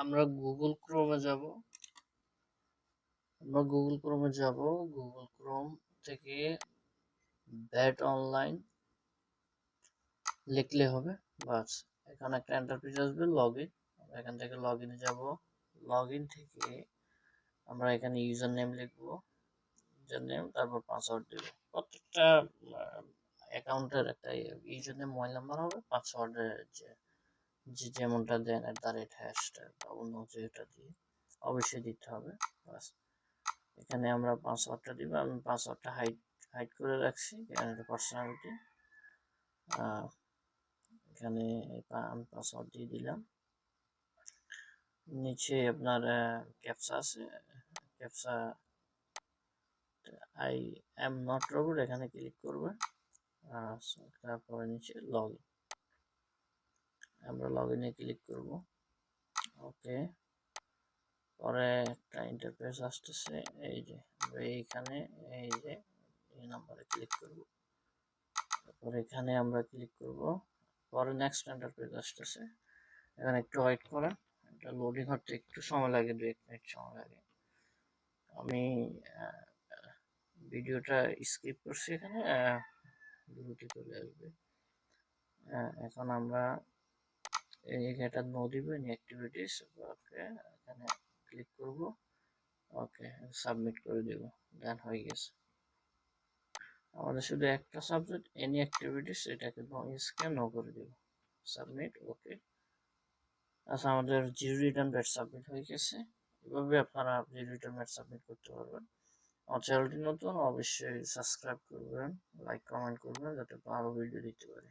আমরা গুগল ক্রোমে যাব। Google Chrome থেকে ব্যাট অনলাইন লিখলে হবে, বাস। এখানে একটা ইন্টারফেস আসবে, লগইন। এখান থেকে লগইনে যাব। লগইন থেকে আমরা এখানে ইউজার নেম লিখবো, ইউজার নেম, তারপর পাসওয়ার্ড দেব। প্রত্যেকটা অ্যাকাউন্টের একটা ইউজার নেম, মোবাইল নাম্বার হবে, পাসওয়ার্ডের যেমনটা দেন @# বা অন্য যেটা দিয়ে অবশ্যই দিতে হবে, বাস। এখানে আমরা পাসওয়ার্ডটা দিব। আমি পাসওয়ার্ডটা হাইড করে রাখছি, পার্সোনালিটি। এখানে আমি পাসওয়ার্ড দিয়ে দিলাম। নিচে আপনার ক্যাপচা আছে, captcha I am not robot, এখানে ক্লিক করবেন। তারপরে নিচে লগইন, আমরা লগইনে ক্লিক করব। ওকে, পরে একটা ইন্টারফেস আসতেছে, এই যে আমরা এইখানে এই যে এই নাম্বারে ক্লিক করব। তারপর এখানে আমরা ক্লিক করব। পরে নেক্সট ইন্টারফেস আসতেছে, এখানে একটু ওয়েট করেন, এটা লোডিং হতে একটু সময় লাগে, 2-1 মিনিট সময় লাগে। আমি ভিডিওটা স্কিপ করছি, এখানে দ্রুত চলে আসবে। এখন আমরা এটা নো দিবেন অ্যাক্টিভিটিস। ওকে, এখানে ক্লিক করব। ওকে, সাবমিট করে দেব, দেন হয়ে গেছে। আমাদের শুধু একটা সাবজেক্ট, এনি অ্যাক্টিভিটিস, এটাকে নো করে দেব, সাবমিট। ওকে, আচ্ছা, আমাদের জিরো রিটার্ন ব্যাট সাবমিট হয়ে গেছে। এভাবে আপনারা জিরো রিটার্ন ব্যাট সাবমিট করতে পারবেন। আমার চ্যানেলটি নতুন, অবশ্যই সাবস্ক্রাইব করবেন, লাইক কমেন্ট করবেন, যাতে ভালো ভিডিও দিতে পারি।